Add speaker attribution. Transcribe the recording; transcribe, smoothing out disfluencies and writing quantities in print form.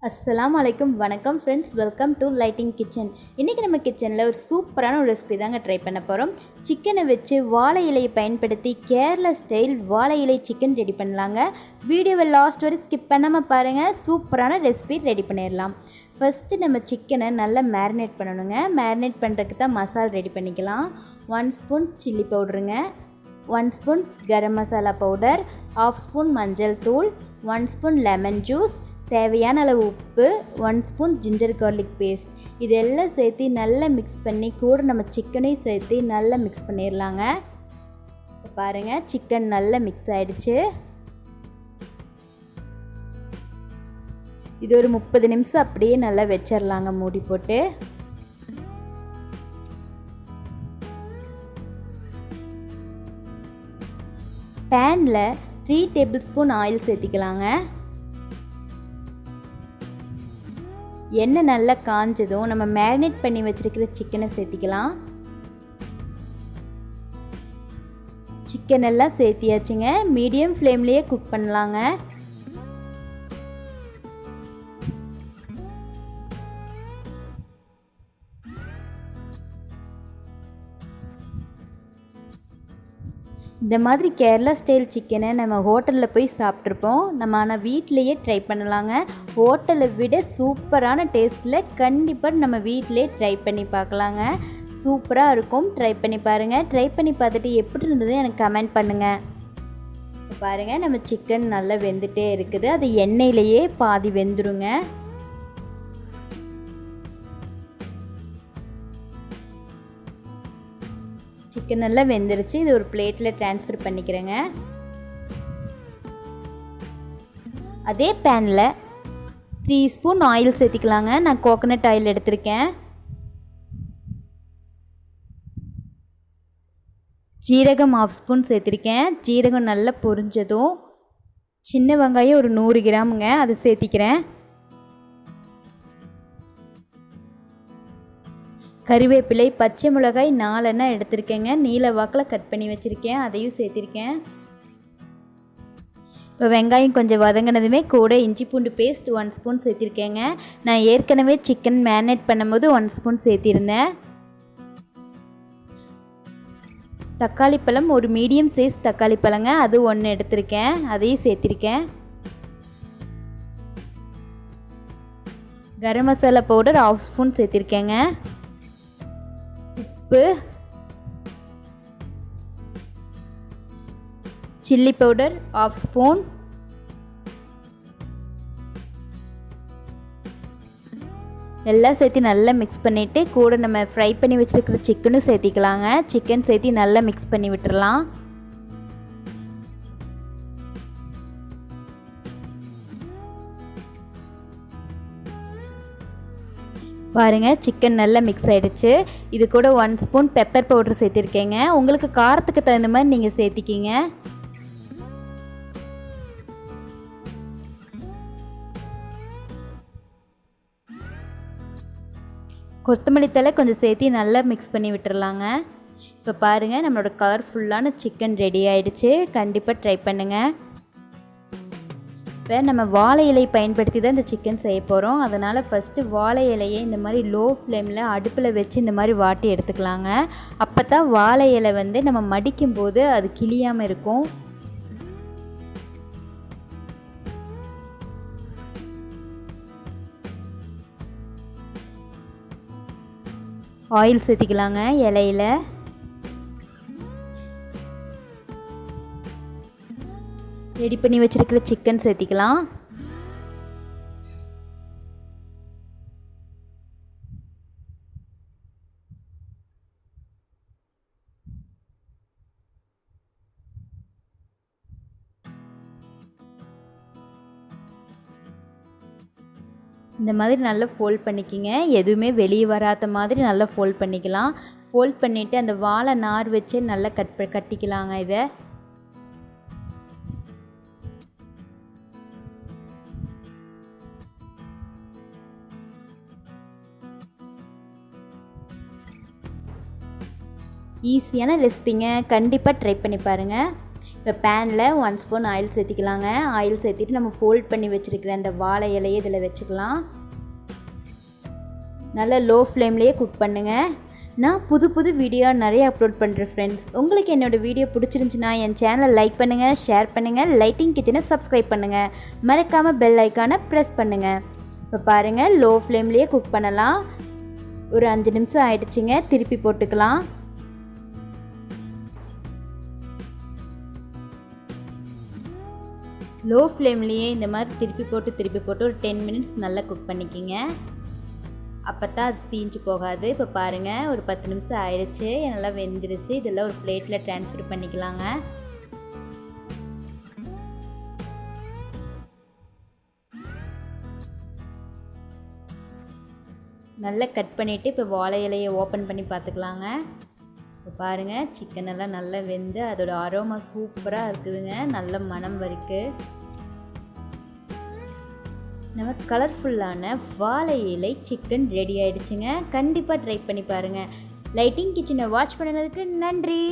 Speaker 1: அஸ்ஸலாமு அலைக்கும் வணக்கம் friends, welcome to lighting kitchen. இன்றைக்கி நம்ம கிச்சனில் ஒரு சூப்பரான ஒரு ரெசிபி தாங்க ட்ரை பண்ண போகிறோம். சிக்கனை வச்சு வாழை இலையை பயன்படுத்தி கேரளா ஸ்டைல் வாழை இலை சிக்கன் ரெடி பண்ணலாங்க. வீடியோவை லாஸ்ட் வரை ஸ்கிப் பண்ணாமல் பாருங்கள், சூப்பரான ரெசிபி ரெடி பண்ணிடலாம். ஃபஸ்ட்டு நம்ம சிக்கனை நல்லா மேரினேட் பண்ணணுங்க. மேரினேட் பண்ணுறதுக்கு தான் மசாலா ரெடி பண்ணிக்கலாம். 1 spoon chilli பவுடருங்க, 1 spoon garam masala powder, 1/2 spoon மஞ்சள் தூள், 1 ஸ்பூன் லெமன் ஜூஸ், தேவையான அளவு உப்பு, 1 ஸ்பூன் ஜிஞ்சர் கார்லிக் பேஸ்ட். இதெல்லாம் சேர்த்து நல்லா மிக்ஸ் பண்ணி கூட நம்ம சிக்கனையும் சேர்த்து நல்லா மிக்ஸ் பண்ணிடலாங்க. பாருங்கள், சிக்கன் நல்லா மிக்ஸ் ஆகிடுச்சு. இது ஒரு 30 நிமிஷம் அப்படியே நல்லா வச்சிடலாங்க மூடி போட்டு. பேனில் 3 டேபிள் ஸ்பூன் ஆயில் சேர்த்திக்கலாங்க. எண்ணெய் நல்லா காஞ்சதும் நம்ம மேரினேட் பண்ணி வச்சுருக்கிற சிக்கனை சேர்த்திக்கலாம். சிக்கன் எல்லாம் சேர்த்தியாச்சுங்க. மீடியம் ஃப்ளேம்லேயே குக் பண்ணலாங்க. இந்த மாதிரி கேரளா ஸ்டைல் சிக்கனை நம்ம ஹோட்டலில் போய் சாப்பிட்ருப்போம். நம்ம ஆனால் வீட்டிலையே ட்ரை பண்ணலாங்க. ஹோட்டலை விட சூப்பரான டேஸ்ட்டில் கண்டிப்பாக நம்ம வீட்டிலே ட்ரை பண்ணி பார்க்கலாங்க. சூப்பராக இருக்கும். ட்ரை பண்ணி பாருங்கள். ட்ரை பண்ணி பார்த்துட்டு எப்படி இருந்தது எனக்கு கமெண்ட் பண்ணுங்கள். பாருங்கள், நம்ம சிக்கன் நல்லா வெந்துட்டே இருக்குது. அது எண்ணெயிலேயே பாதி வெந்துடுங்க. சிக்கன் நல்லா வெந்துருச்சு. இது ஒரு பிளேட்டில் ட்ரான்ஸ்ஃபர் பண்ணிக்கிறேங்க. அதே பேனில் 3 ஸ்பூன் ஆயில் சேர்த்திக்கலாங்க. நான் கோகோனட் ஆயில் எடுத்திருக்கேன். ஜீரகம் 1/2 ஸ்பூன் சேர்த்திருக்கேன். ஜீரகம் நல்லா பொரிஞ்சதும் சின்ன வெங்காயம் ஒரு 100 கிராமுங்க, அதை சேர்த்திக்கிறேன். கறிவேப்பிலை, பச்சை மிளகாய் 4 எண்ணெய் எடுத்திருக்கேங்க. நீல வாக்கில் கட் பண்ணி வச்சுருக்கேன், அதையும் சேர்த்திருக்கேன். இப்போ வெங்காயம் கொஞ்சம் வதங்கினதுமே கூட இஞ்சி பூண்டு பேஸ்ட் 1 ஸ்பூன் சேர்த்திருக்கேங்க. நான் ஏற்கனவே சிக்கன் மேரினேட் பண்ணும்போது 1 ஸ்பூன் சேர்த்திருந்தேன். தக்காளி பழம், ஒரு மீடியம் சைஸ் தக்காளி பழங்க, அது 1 எடுத்திருக்கேன், அதையும் சேர்த்திருக்கேன். Garam masala powder 1/2 spoon சேர்த்திருக்கேங்க. உப்பு, சில்லி பவுடர் 1/2 ஸ்பூன், எல்லாம் சேர்த்து நல்லா மிக்ஸ் பண்ணிவிட்டு கூட நம்ம ஃப்ரை பண்ணி வச்சுருக்கிற சிக்கனும் சேர்த்திக்கலாங்க. சிக்கன் சேர்த்து நல்லா மிக்ஸ் பண்ணி விட்டுறலாம். பாருங்கள், சிக்கன் நல்லா மிக்ஸ் ஆகிடுச்சு. இது கூட 1 ஸ்பூன் பெப்பர் பவுடர் சேர்த்திருக்கேங்க. உங்களுக்கு காரத்துக்கு தகுந்த மாதிரி நீங்கள் சேர்த்திக்கிங்க. கொத்தமல்லி தழை கொஞ்சம் சேர்த்து நல்லா மிக்ஸ் பண்ணி விட்டுறலாங்க. இப்போ பாருங்கள், நம்மளோட கலர்ஃபுல்லான சிக்கன் ரெடி ஆகிடுச்சு. கண்டிப்பாக ட்ரை பண்ணுங்கள். இப்போ நம்ம வாழை இலை பயன்படுத்தி தான் இந்த சிக்கன் செய்ய போகிறோம். அதனால் ஃபஸ்ட்டு வாழை இலையை இந்த மாதிரி லோ ஃப்ளேமில் அடுப்பில் வச்சு இந்த மாதிரி வாட்டி எடுத்துக்கலாங்க. அப்போ தான் வாழை இலை நம்ம மடிக்கும்போது அது கிளியாமல் இருக்கும். ஆயில் சேர்த்திக்கலாங்க இலையில். ரெடி பண்ணி வச்சுருக்கிற சிக்கன் சேர்த்திக்கலாம். இந்த மாதிரி நல்லா ஃபோல்ட் பண்ணிக்கிங்க. எதுவுமே வெளியே வராத மாதிரி நல்லா ஃபோல்ட் பண்ணிக்கலாம். ஃபோல்ட் பண்ணிவிட்டு அந்த வாழை நார் வச்சு நல்லா கட்டிக்கலாங்க. இதை ஈஸியான ரெசிபிங்க, கண்டிப்பாக ட்ரை பண்ணி பாருங்கள். இப்போ பேனில் 1 ஸ்பூன் ஆயில் சேர்த்திக்கலாங்க. ஆயில் சேர்த்திட்டு நம்ம ஃபோல்ட் பண்ணி வச்சுருக்கிற அந்த வாழை இலையை இதில் வச்சுக்கலாம். நல்லா லோ ஃப்ளேம்லேயே குக் பண்ணுங்கள். நான் புது வீடியோ நிறைய அப்லோட் பண்ணுறேன் ஃப்ரெண்ட்ஸ். உங்களுக்கு என்னோடய வீடியோ பிடிச்சிருந்துச்சின்னா என் சேனலை லைக் பண்ணுங்கள், ஷேர் பண்ணுங்கள், லைட்டிங் கிச்சனை சப்ஸ்கிரைப் பண்ணுங்கள், மறக்காமல் பெல் ஐக்கானை ப்ரெஸ் பண்ணுங்கள். இப்போ பாருங்கள், லோ ஃப்ளேம்லேயே குக் பண்ணலாம். ஒரு 5 நிமிஷம் ஆயிடுச்சுங்க. திருப்பி போட்டுக்கலாம். லோ ஃப்ளேம்லேயே இந்த மாதிரி திருப்பி போட்டு ஒரு 10 மினிட்ஸ் நல்லா குக் பண்ணிக்கிங்க. அப்போ தான் அது தீஞ்சு போகாது. இப்போ பாருங்கள், ஒரு 10 நிமிஷம் ஆயிடுச்சு, நல்லா வெந்துருச்சு. இதெல்லாம் ஒரு பிளேட்டில் ட்ரான்ஸ்ஃபர் பண்ணிக்கலாங்க. நல்லா கட் பண்ணிவிட்டு இப்போ வாழை இலையை ஓப்பன் பண்ணி பார்த்துக்கலாங்க. இப்போ பாருங்கள், சிக்கன் எல்லாம் நல்லா வெந்து அதோட அரோமா சூப்பராக இருக்குதுங்க. நல்ல மணம் வரைக்கு நம்ம கலர்ஃபுல்லான வாழை இலை சிக்கன் ரெடி ஆகிடுச்சுங்க. கண்டிப்பாக ட்ரை பண்ணி பாருங்கள். லைட்டிங் கிச்சனை வாட்ச் பண்ணினதுக்கு நன்றி.